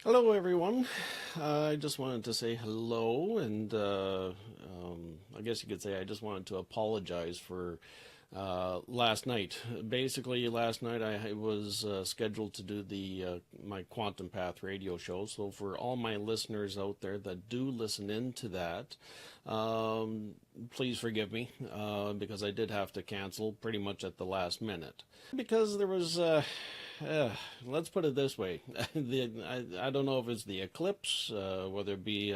Hello, everyone. I just wanted to say hello, and I guess you could say I just wanted to apologize for last night. Basically, last night I was scheduled to do the my Quantum Path radio show. So for all my listeners out there that do listen into that, um, please forgive me because I did have to cancel pretty much at the last minute because there was. Let's put it this way: I don't know if it's the eclipse, whether it be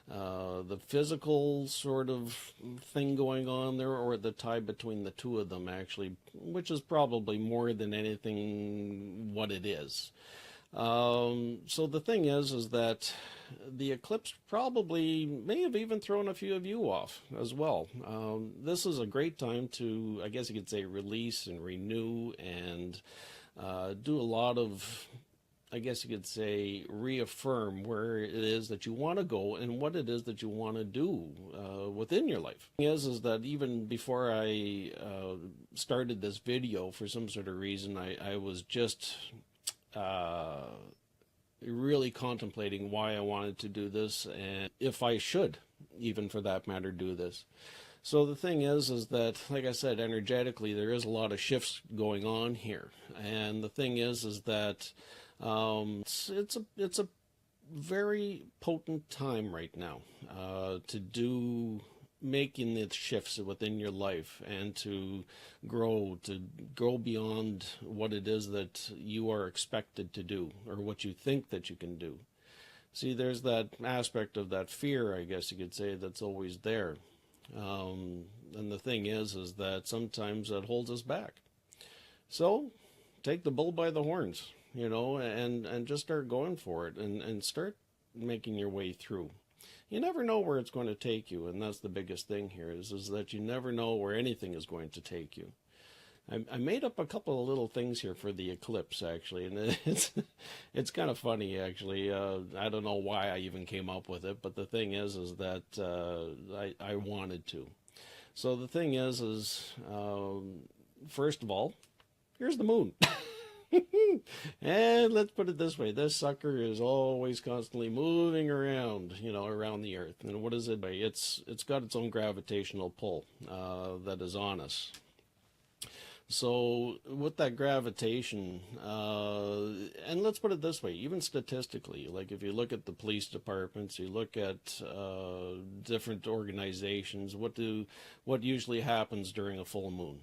the physical sort of thing going on there, or the tie between the two of them, actually, which is probably more than anything what it is. So the thing is that the eclipse probably may have even thrown a few of you off as well. This is a great time to, I guess you could say, release and renew and do a lot of, I guess you could say, reaffirm where it is that you want to go and what it is that you want to do within your life. The thing is that even before I started this video, for some sort of reason, I was just really contemplating why I wanted to do this and if I should, even for that matter, do this. So the thing is that, like I said, energetically, there is a lot of shifts going on here, and the thing is that it's a very potent time right now to do making the shifts within your life and to grow beyond what it is that you are expected to do or what you think that you can do. See, there's that aspect of that fear, I guess you could say, that's always there. And the thing is that sometimes that holds us back. So take the bull by the horns, and just start going for it and start making your way through. You never know where it's going to take you, and that's the biggest thing here is that you never know where anything is going to take you. I made up a couple of little things here for the eclipse, actually, and it's kind of funny, actually. I don't know why I even came up with it, but the thing is that I wanted to. So the thing is first of all, here's the moon. And let's put it this way: this sucker is always constantly moving around, around the Earth. And what is it? It's got its own gravitational pull that is on us. So with that gravitation, and let's put it this way, even statistically, like if you look at the police departments, you look at different organizations, what usually happens during a full moon?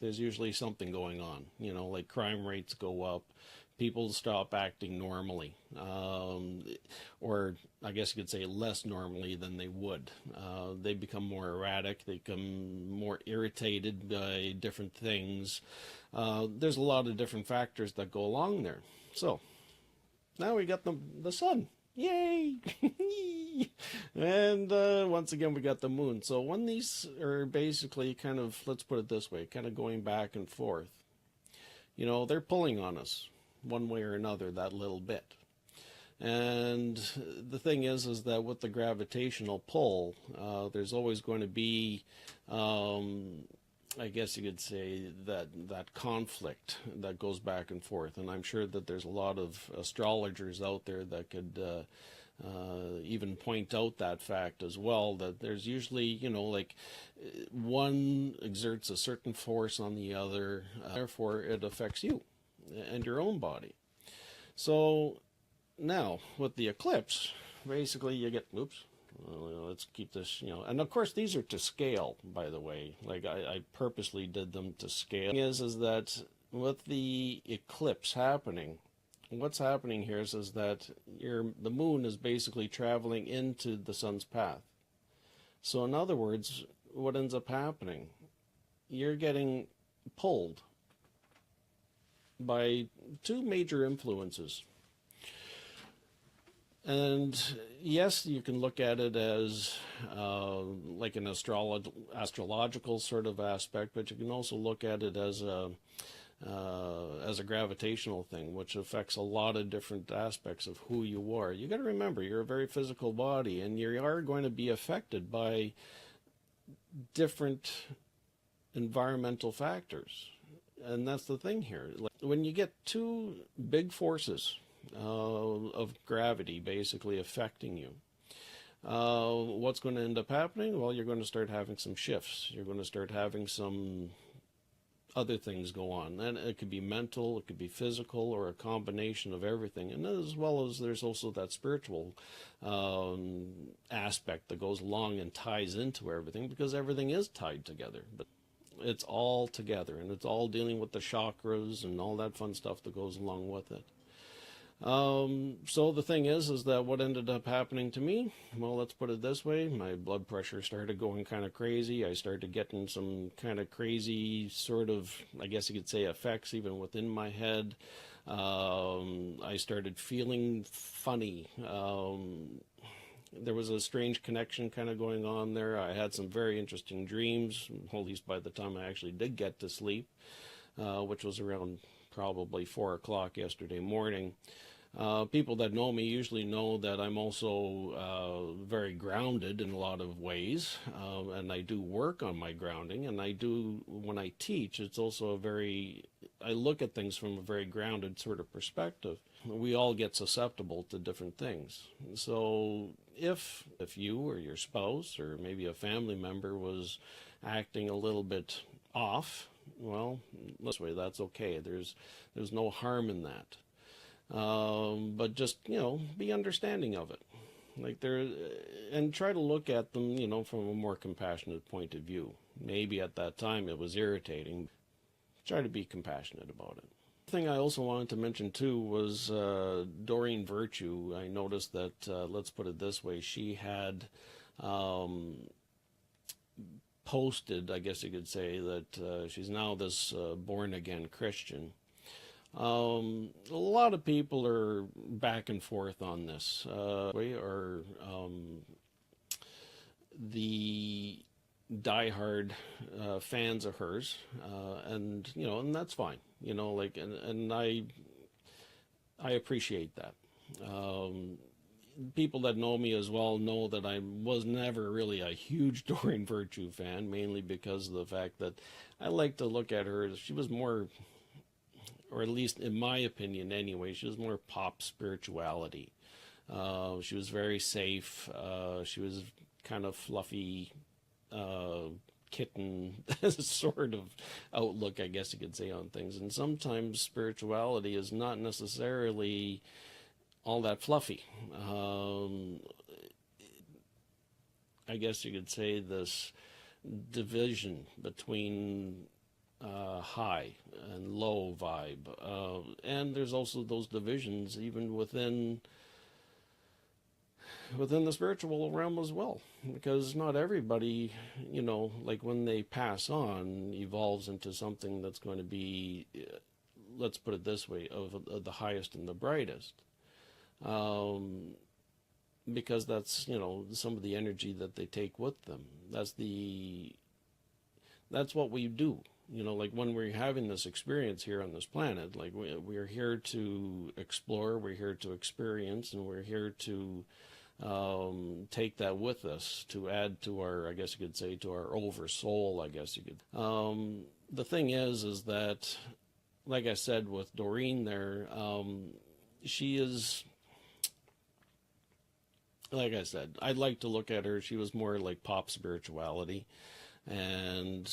There's usually something going on, like crime rates go up, people stop acting normally, or I guess you could say less normally than they would. They become more erratic, they become more irritated by different things. There's a lot of different factors that go along there. So now we got the sun. Yay! And once again, we got the moon. So when these are basically kind of, let's put it this way, kind of going back and forth, they're pulling on us one way or another, that little bit. And the thing is that with the gravitational pull, there's always going to be, I guess you could say, that conflict that goes back and forth. And I'm sure that there's a lot of astrologers out there that could even point out that fact as well, that there's usually, like one exerts a certain force on the other, therefore it affects you and your own body. So now with the eclipse, basically you get, let's keep this, and of course these are to scale, by the way. Like I purposely did them to scale. The thing is that with the eclipse happening, what's happening here is that the moon is basically traveling into the sun's path. So in other words, what ends up happening? You're getting pulled by two major influences. And yes, you can look at it as like an astrological sort of aspect, but you can also look at it as a gravitational thing, which affects a lot of different aspects of who you are. You got to remember, you're a very physical body, and you are going to be affected by different environmental factors. And that's the thing here. When you get two big forces of gravity basically affecting you. What's going to end up happening? Well, you're going to start having some shifts. You're going to start having some other things go on. And it could be mental, it could be physical, or a combination of everything. And as well as there's also that spiritual aspect that goes along and ties into everything, because everything is tied together. But it's all together, and it's all dealing with the chakras and all that fun stuff that goes along with it. So the thing is that what ended up happening to me, well, let's put it this way, my blood pressure started going kind of crazy. I started getting some kind of crazy sort of, I guess you could say, effects even within my head. I started feeling funny. There was a strange connection kind of going on there. I had some very interesting dreams, at least by the time I actually did get to sleep, which was around probably 4 o'clock yesterday morning. People that know me usually know that I'm also very grounded in a lot of ways, and I do work on my grounding, and I do, when I teach, it's also I look at things from a very grounded sort of perspective. We all get susceptible to different things. So if you or your spouse or maybe a family member was acting a little bit off, well, this way, that's okay. There's no harm in that. But just, be understanding of it. And try to look at them, from a more compassionate point of view. Maybe at that time it was irritating. Try to be compassionate about it. The thing I also wanted to mention too was Doreen Virtue. I noticed that, let's put it this way, she had posted, I guess you could say, that she's now this born-again Christian. A lot of people are back and forth on this. The diehard fans of hers, and that's fine. And I appreciate that. People that know me as well know that I was never really a huge Doreen Virtue fan, mainly because of the fact that I like to look at her as she was more, or at least in my opinion anyway, she was more pop spirituality. She was very safe. She was kind of fluffy, kitten sort of outlook, I guess you could say, on things. And sometimes spirituality is not necessarily all that fluffy. I guess you could say this division between high and low vibe. And there's also those divisions even within the spiritual realm as well, because not everybody, like when they pass on, evolves into something that's going to be, let's put it this way, of the highest and the brightest. Because that's, some of the energy that they take with them. That's what we do. Like when we're having this experience here on this planet, like we're here to explore, we're here to experience, and we're here to take that with us to add to our, I guess you could say, to our oversoul, I guess you could. The thing is that, like I said with Doreen there, she is, like I said, I'd like to look at her, she was more like pop spirituality, and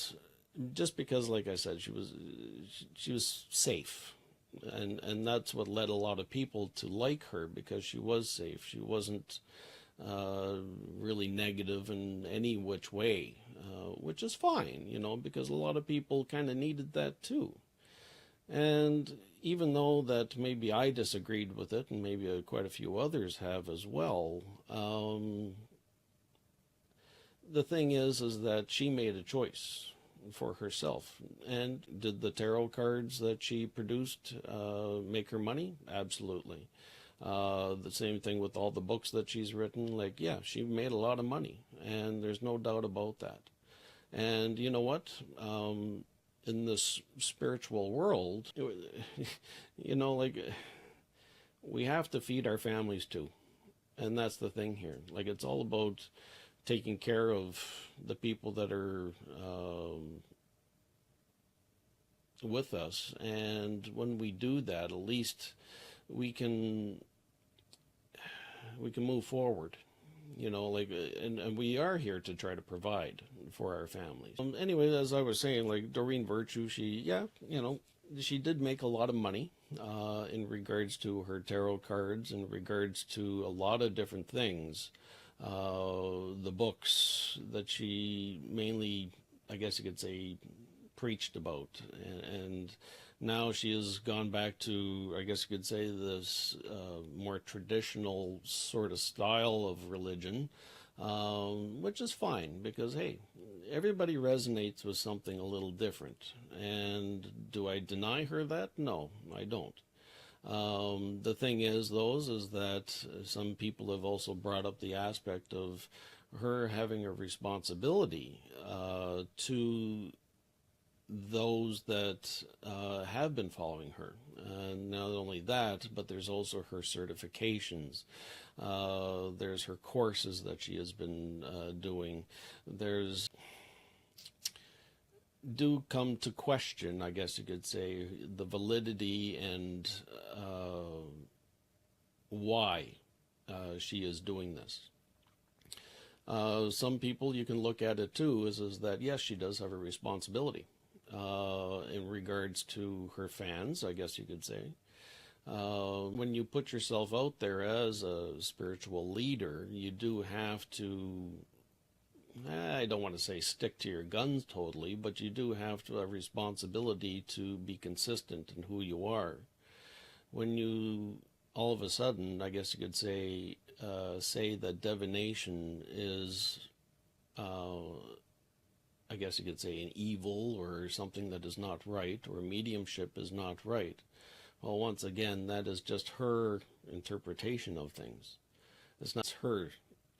just because, like I said, she was safe, and that's what led a lot of people to like her, because she was safe. She wasn't really negative in any which way, which is fine, because a lot of people kind of needed that too. And even though that maybe I disagreed with it, and maybe quite a few others have as well, the thing is that she made a choice for herself. And did the tarot cards that she produced make her money? Absolutely. The same thing with all the books that she's written. Like, yeah, she made a lot of money, and there's no doubt about that. And you know what? In this spiritual world, like, we have to feed our families too. And that's the thing here. Like, it's all about taking care of the people that are with us. And when we do that, at least we can move forward. And we are here to try to provide for our families. Anyway, as I was saying, like Doreen Virtue, she did make a lot of money in regards to her tarot cards, in regards to a lot of different things. The books that she mainly, I guess you could say, preached about, and now she has gone back to, I guess you could say, this more traditional sort of style of religion, which is fine because, hey, everybody resonates with something a little different. And do I deny her that? No, I don't. The thing is, is that some people have also brought up the aspect of her having a responsibility to those that have been following her. Not only that, but there's also her certifications. There's her courses that she has been doing. Do come to question, I guess you could say, the validity and why she is doing this. Some people, you can look at it too, is that yes, she does have a responsibility in regards to her fans, I guess you could say. When you put yourself out there as a spiritual leader, you do have to, I don't want to say stick to your guns totally, but you do have to have responsibility to be consistent in who you are. When you all of a sudden, I guess you could say that divination is, I guess you could say, an evil or something that is not right, or mediumship is not right. Well, once again, that is just her interpretation of things. It's not her.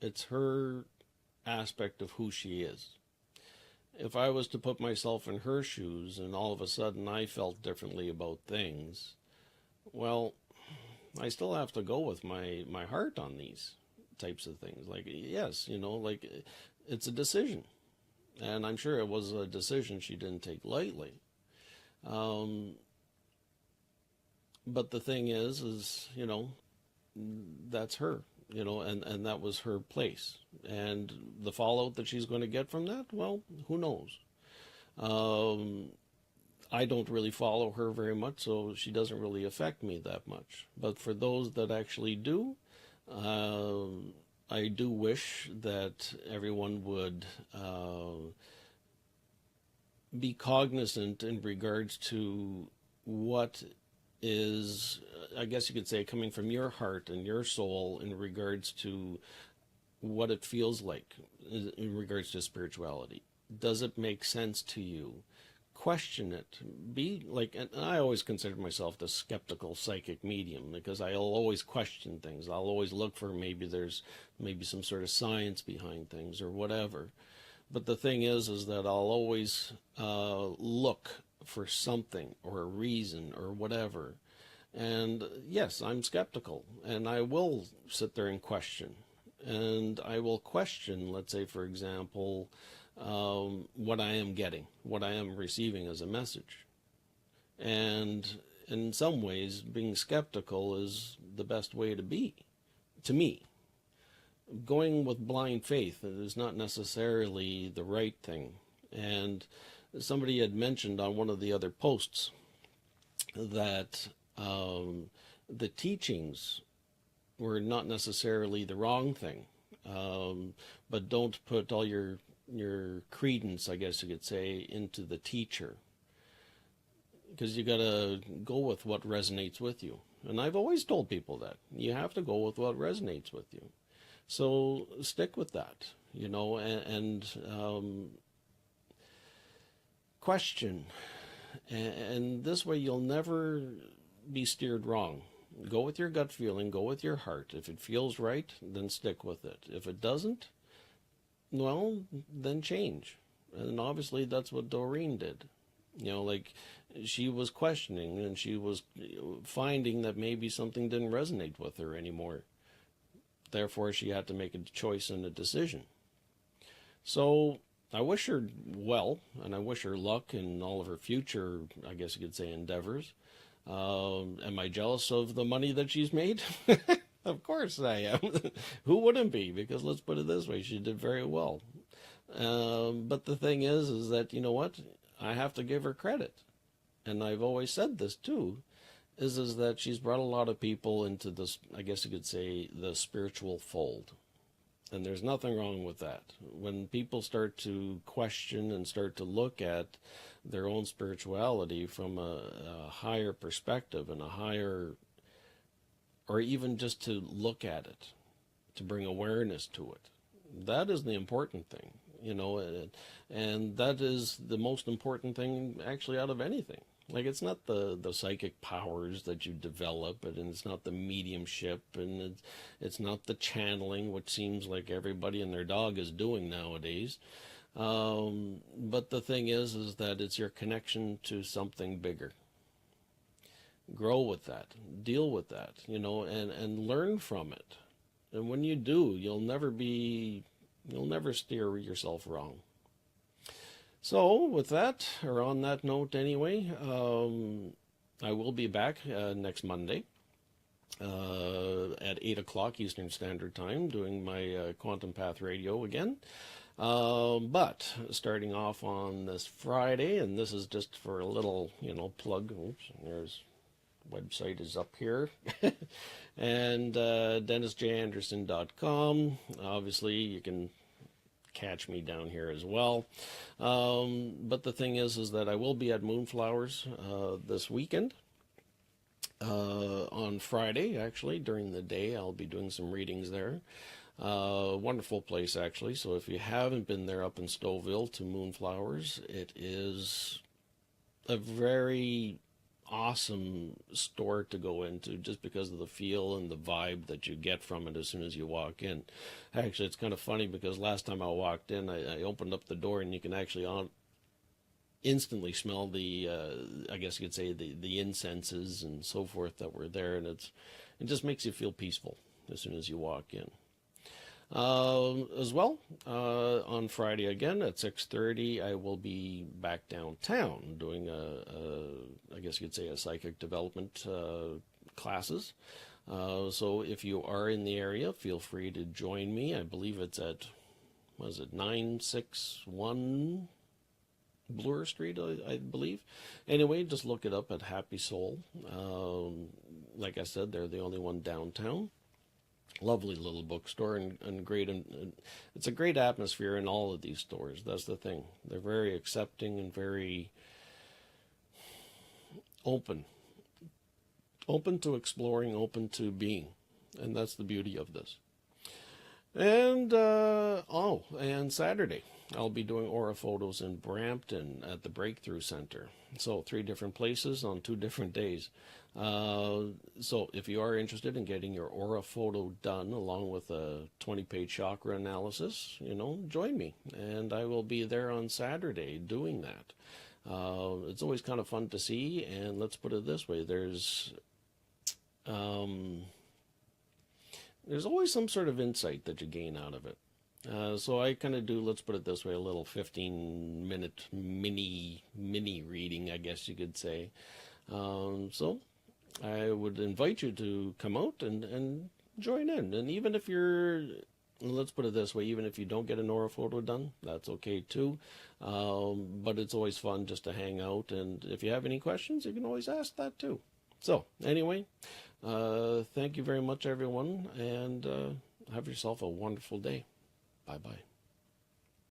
It's her aspect of who she is. If I was to put myself in her shoes and all of a sudden I felt differently about things, well, I still have to go with my heart on these types of things. Like, yes, like it's a decision. And I'm sure it was a decision she didn't take lightly. But the thing is, that's her, and that was her place. And the fallout that she's going to get from that, well, who knows? I don't really follow her very much, so she doesn't really affect me that much. But for those that actually do, I do wish that everyone would be cognizant in regards to what is, I guess you could say, coming from your heart and your soul in regards to what it feels like in regards to spirituality. Does it make sense to you? Question it. Be like, and I always consider myself the skeptical psychic medium because I'll always question things. I'll always look for there's some sort of science behind things or whatever. But the thing is that I'll always look for something or a reason or whatever. And yes, I'm skeptical, and I will sit there and question. And I will question, let's say, for example, what I am getting, what I am receiving as a message. And in some ways, being skeptical is the best way to be, to me. Going with blind faith is not necessarily the right thing. And somebody had mentioned on one of the other posts that the teachings were not necessarily the wrong thing, but don't put all your credence, I guess you could say, into the teacher, because you got to go with what resonates with you. And I've always told people that you have to go with what resonates with you. So stick with that, and question. And this way you'll never be steered wrong. Go with your gut feeling, go with your heart. If it feels right, then stick with it. If it doesn't, well, then change. And obviously that's what Doreen did. She was questioning and she was finding that maybe something didn't resonate with her anymore. Therefore, she had to make a choice and a decision. So I wish her well, and I wish her luck in all of her future, I guess you could say, endeavors. Am I jealous of the money that she's made? Of course I am. Who wouldn't be? Because let's put it this way, she did very well. But the thing is that, you know what? I have to give her credit. And I've always said this too, is that she's brought a lot of people into this, I guess you could say, the spiritual fold. And there's nothing wrong with that. When people start to question and start to look at their own spirituality from a higher perspective and a higher, or even just to look at it, to bring awareness to it, that is the important thing, you know, and that is the most important thing actually out of anything. Like, it's not the psychic powers that you develop, and it's not the mediumship, and it's not the channeling, which seems like everybody and their dog is doing nowadays. But the thing is that it's your connection to something bigger. Grow with that, deal with that, you know, and learn from it. And when you do, you'll never steer yourself wrong. So with that, or on that note anyway, I will be back next Monday at 8 o'clock Eastern Standard Time doing my Quantum Path Radio again. But starting off on this Friday, and this is just for a little, you know, plug. Oops, there's website is up here. And DennisJAnderson.com. Obviously, you can catch me down here as well. But the thing is that I will be at Moonflowers this weekend. On Friday, actually, during the day, I'll be doing some readings there. Wonderful place, actually. So if you haven't been there up in Stouffville to Moonflowers, it is a very awesome store to go into just because of the feel and the vibe that you get from it as soon as you walk in. Actually, it's kind of funny because last time I walked in, I opened up the door and you can actually instantly smell the, I guess you could say, the incenses and so forth that were there, and it just makes you feel peaceful as soon as you walk in. As well, on Friday again at 6:30, I will be back downtown doing I guess you could say, a psychic development classes. So if you are in the area, feel free to join me. I believe it's at, 961 Bloor Street, I believe. Anyway, just look it up at Happy Soul. Like I said, they're the only one downtown. Lovely little bookstore and great, and it's a great atmosphere in all of these stores. That's the thing. They're very accepting and very open to exploring, open to being, and that's the beauty of this. And and Saturday I'll be doing aura photos in Brampton at the Breakthrough Center. So 3 different places on 2 different days. So if you are interested in getting your aura photo done along with a 20-page chakra analysis, you know, join me. And I will be there on Saturday doing that. It's always kind of fun to see, and let's put it this way, there's always some sort of insight that you gain out of it. So I kind of do, let's put it this way, a little 15-minute mini reading, I guess you could say. So I would invite you to come out and join in. And even if you're, let's put it this way, even if you don't get an aura photo done, that's okay too. But it's always fun just to hang out. And if you have any questions, you can always ask that too. So anyway, thank you very much, everyone, and have yourself a wonderful day. Bye-bye.